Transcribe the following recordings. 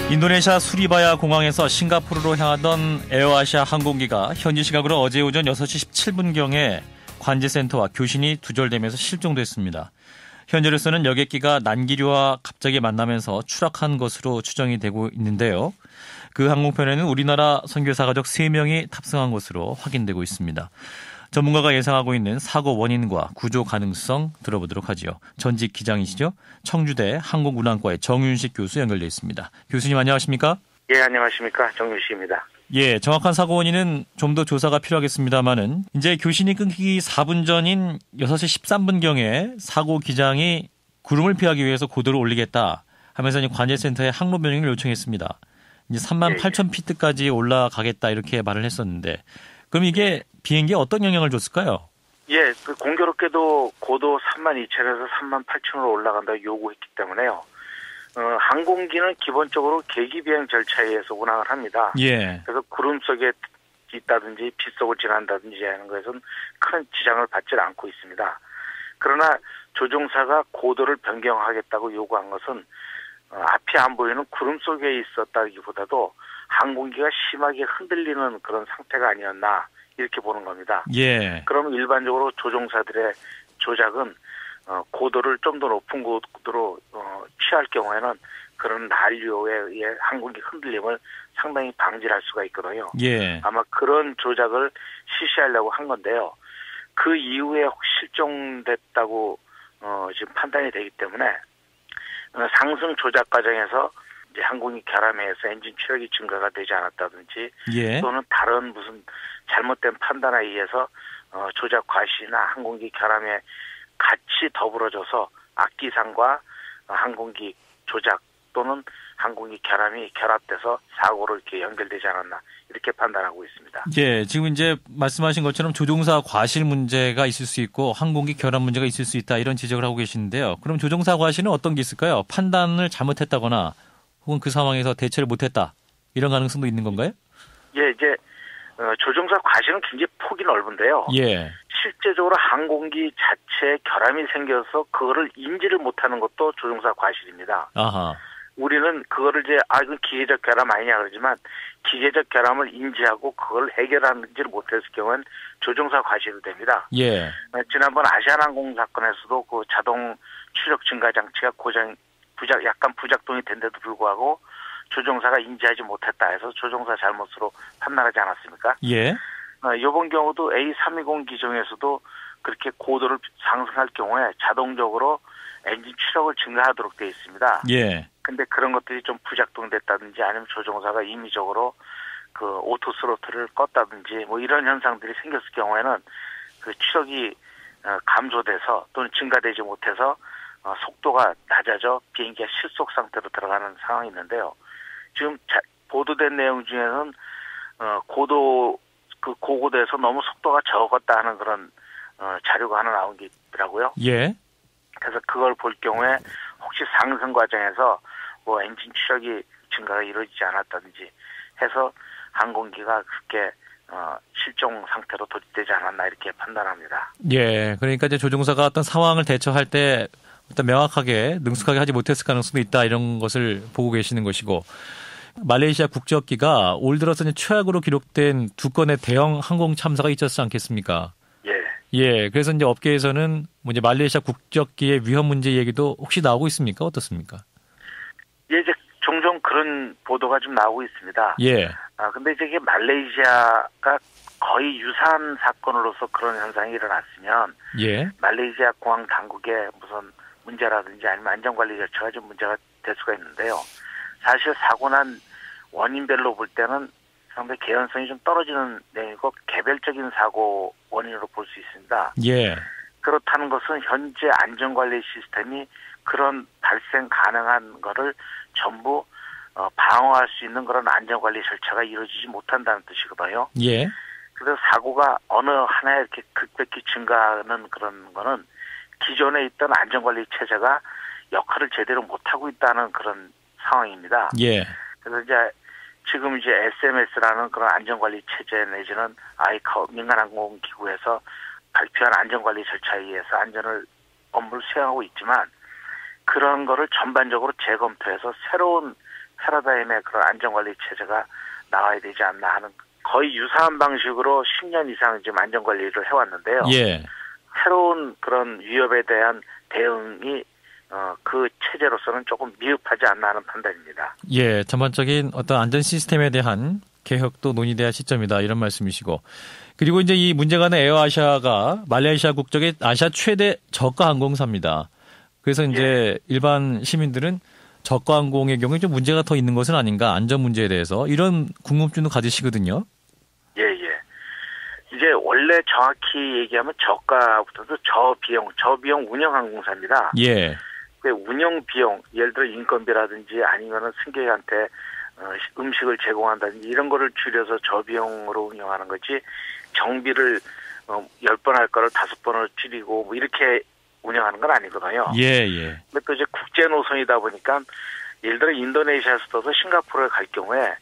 인도네시아 수리바야 공항에서 싱가포르로 향하던 에어아시아 항공기가 현지 시각으로 어제 오전 6시 17분경에 관제센터와 교신이 두절되면서 실종됐습니다. 현재로서는 여객기가 난기류와 갑자기 만나면서 추락한 것으로 추정이 되고 있는데요. 그 항공편에는 우리나라 선교사 가족 3명이 탑승한 것으로 확인되고 있습니다. 전문가가 예상하고 있는 사고 원인과 구조 가능성 들어보도록 하죠. 전직 기장이시죠. 청주대 항공운항과의 정윤식 교수 연결되어 있습니다. 교수님 안녕하십니까? 예, 안녕하십니까. 정윤식입니다. 예, 정확한 사고 원인은 좀 더 조사가 필요하겠습니다만은 이제 교신이 끊기기 4분 전인 6시 13분경에 사고 기장이 구름을 피하기 위해서 고도를 올리겠다 하면서 관제센터에 항로 변경을 요청했습니다. 이제 38,000피트까지 올라가겠다 이렇게 말을 했었는데 그럼 이게 비행기에 어떤 영향을 줬을까요? 예, 공교롭게도 고도 32,000에서 38,000으로 올라간다고 요구했기 때문에요. 항공기는 기본적으로 계기 비행 절차에 의해서 운항을 합니다. 예. 그래서 구름 속에 있다든지 빛 속을 지난다든지 하는 것은 큰 지장을 받지 않고 있습니다. 그러나 조종사가 고도를 변경하겠다고 요구한 것은 앞이 안 보이는 구름 속에 있었다기보다도 항공기가 심하게 흔들리는 그런 상태가 아니었나 이렇게 보는 겁니다. 예. 그러면 일반적으로 조종사들의 조작은 고도를 좀 더 높은 고도로 취할 경우에는 그런 난류에 의해 항공기 흔들림을 상당히 방지할 수가 있거든요. 예. 아마 그런 조작을 실시하려고 한 건데요. 그 이후에 실종됐다고 지금 판단이 되기 때문에 상승 조작 과정에서 이제 항공기 결함에 의해서 엔진 추력이 증가가 되지 않았다든지 예. 또는 다른 무슨 잘못된 판단에 의해서 조작 과실이나 항공기 결함에 같이 더불어져서 악기상과 항공기 조작 또는 항공기 결함이 결합돼서 사고로 이렇게 연결되지 않았나 이렇게 판단하고 있습니다. 예, 지금 이제 말씀하신 것처럼 조종사 과실 문제가 있을 수 있고 항공기 결함 문제가 있을 수 있다 이런 지적을 하고 계시는데요. 그럼 조종사 과실은 어떤 게 있을까요? 판단을 잘못했다거나 혹은 그 상황에서 대처를 못했다 이런 가능성도 있는 건가요? 예, 이제 조종사 과실은 굉장히 폭이 넓은데요. 예. 실제적으로 항공기 자체에 결함이 생겨서 그거를 인지를 못하는 것도 조종사 과실입니다. 아하. 우리는 그거를 이제 이건 기계적 결함 아니냐 그러지만 기계적 결함을 인지하고 그걸 해결하지를 못했을 경우는 조종사 과실이 됩니다. 예. 지난번 아시아나항공 사건에서도 그 자동 추력 증가 장치가 약간 부작동이 된데도 불구하고 조종사가 인지하지 못했다 해서 조종사 잘못으로 판단하지 않았습니까? 예. 이번 경우도 A320 기종에서도 그렇게 고도를 상승할 경우에 자동적으로 엔진 추력을 증가하도록 되어 있습니다. 예. 근데 그런 것들이 좀 부작동됐다든지 아니면 조종사가 임의적으로 그 오토 스로틀을 껐다든지 뭐 이런 현상들이 생겼을 경우에는 그 추력이 감소돼서 또는 증가되지 못해서 속도가 낮아져 비행기가 실속 상태로 들어가는 상황이 있는데요. 지금 보도된 내용 중에는 고고도에서 너무 속도가 적었다 하는 그런 자료가 하나 나온 게 있더라고요. 예. 그래서 그걸 볼 경우에 혹시 상승 과정에서 뭐 엔진 추력이 증가가 이루어지지 않았다든지 해서 항공기가 그렇게 실종 상태로 도입되지 않았나 이렇게 판단합니다. 예. 그러니까 이제 조종사가 어떤 상황을 대처할 때 일단 명확하게 능숙하게 하지 못했을 가능성도 있다 이런 것을 보고 계시는 것이고 말레이시아 국적기가 올 들어서 이제 최악으로 기록된 2건의 대형 항공 참사가 있었지 않겠습니까? 예. 예. 그래서 이제 업계에서는 뭐 이제 말레이시아 국적기의 위험 문제 얘기도 혹시 나오고 있습니까? 어떻습니까? 예, 이제 종종 그런 보도가 좀 나오고 있습니다. 예. 근데 이게 말레이시아가 거의 유사한 사건으로서 그런 현상이 일어났으면 예. 말레이시아 공항 당국의 무슨 문제라든지 아니면 안전관리 절차가 좀 문제가 될 수가 있는데요. 사실 사고 난 원인별로 볼 때는 상당히 개연성이 좀 떨어지는 내용이고 개별적인 사고 원인으로 볼 수 있습니다. 예. 그렇다는 것은 현재 안전관리 시스템이 그런 발생 가능한 거를 전부 방어할 수 있는 그런 안전관리 절차가 이루어지지 못한다는 뜻이거든요. 예. 그래서 사고가 어느 하나에 이렇게 급격히 증가하는 그런 거는 기존에 있던 안전관리 체제가 역할을 제대로 못하고 있다는 그런 상황입니다. 예. 그래서 이제 지금 이제 SMS라는 그런 안전관리 체제 내지는 아이카오 민간항공기구에서 발표한 안전관리 절차에 의해서 업무를 수행하고 있지만 그런 거를 전반적으로 재검토해서 새로운 패러다임의 그런 안전관리 체제가 나와야 되지 않나 하는 거의 유사한 방식으로 10년 이상 지금 안전관리를 해왔는데요. 예. 새로운 그런 위협에 대한 대응이 그 체제로서는 조금 미흡하지 않나 하는 판단입니다. 예, 전반적인 어떤 안전 시스템에 대한 개혁도 논의돼야 할 시점이다 이런 말씀이시고 그리고 이제 이 문제가 된 에어아시아가 말레이시아 국적의 아시아 최대 저가 항공사입니다. 그래서 이제 일반 시민들은 저가 항공의 경우에 좀 문제가 더 있는 것은 아닌가 안전 문제에 대해서 이런 궁금증도 가지시거든요. 예. 이제 원래 정확히 얘기하면 저가부터도 저비용 운영 항공사입니다. 예. 그 운영 비용, 예를 들어 인건비라든지 아니면은 승객한테 음식을 제공한다든지 이런 거를 줄여서 저비용으로 운영하는 거지 정비를 10번 할 거를 5번을 줄이고 뭐 이렇게 운영하는 건 아니거든요. 예. 근데 또 이제 국제 노선이다 보니까 예를 들어 인도네시아에서 떠서 싱가포르에 갈 경우에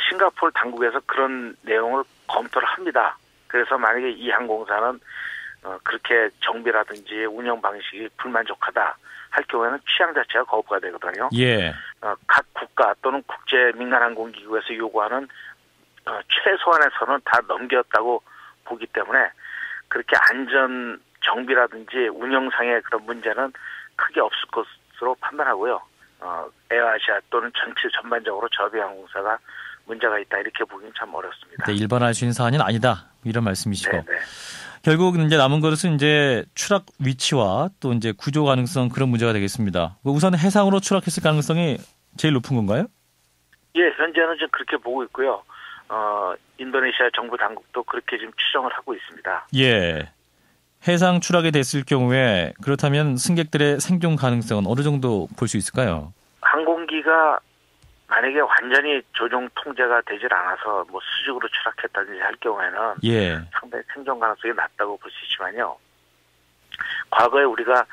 싱가포르 당국에서 그런 내용을 검토를 합니다. 그래서 만약에 이 항공사는 그렇게 정비라든지 운영 방식이 불만족하다 할 경우에는 취향 자체가 거부가 되거든요. 예. 각 국가 또는 국제 민간항공기구에서 요구하는 최소한의 선은 다 넘겼다고 보기 때문에 그렇게 안전 정비라든지 운영상의 그런 문제는 크게 없을 것으로 판단하고요. 에어아시아 또는 전체 전반적으로 저비항공사가 문제가 있다 이렇게 보기는 참 어렵습니다. 네, 일반화할 수 있는 사안은 아니다 이런 말씀이시고 네네. 결국 이제 남은 것은 이제 추락 위치와 또 이제 구조 가능성 그런 문제가 되겠습니다. 우선 해상으로 추락했을 가능성이 제일 높은 건가요? 예, 현재는 지금 그렇게 보고 있고요. 인도네시아 정부 당국도 그렇게 지금 추정을 하고 있습니다. 예. 해상 추락이 됐을 경우에 그렇다면 승객들의 생존 가능성은 어느 정도 볼 수 있을까요? 항공기가 만약에 완전히 조종 통제가 되질 않아서 뭐 수직으로 추락했다든지 할 경우에는 예. 상당히 생존 가능성이 낮다고 볼 수 있지만요. 과거에 우리가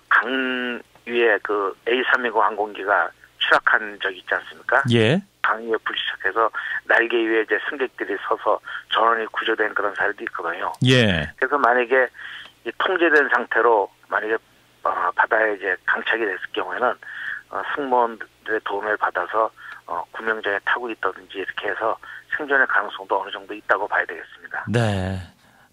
강 위에 그 A320 항공기가 추락한 적이 있지 않습니까? 예. 강 위에 불시착해서 날개 위에 이제 승객들이 서서 전원이 구조된 그런 사례도 있거든요. 예. 그래서 만약에 이 통제된 상태로 만약에 바다에 이제 강착이 됐을 경우에는 승무원들의 도움을 받아서 구명정에 타고 있다든지 이렇게 해서 생존의 가능성도 어느 정도 있다고 봐야 되겠습니다. 네.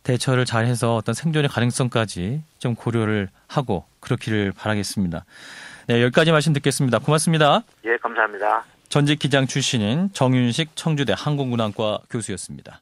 대처를 잘해서 어떤 생존의 가능성까지 좀 고려를 하고 그렇기를 바라겠습니다. 네, 여기까지 말씀 듣겠습니다. 고맙습니다. 예, 감사합니다. 전직 기장 출신인 정윤식 청주대 항공운항과 교수였습니다.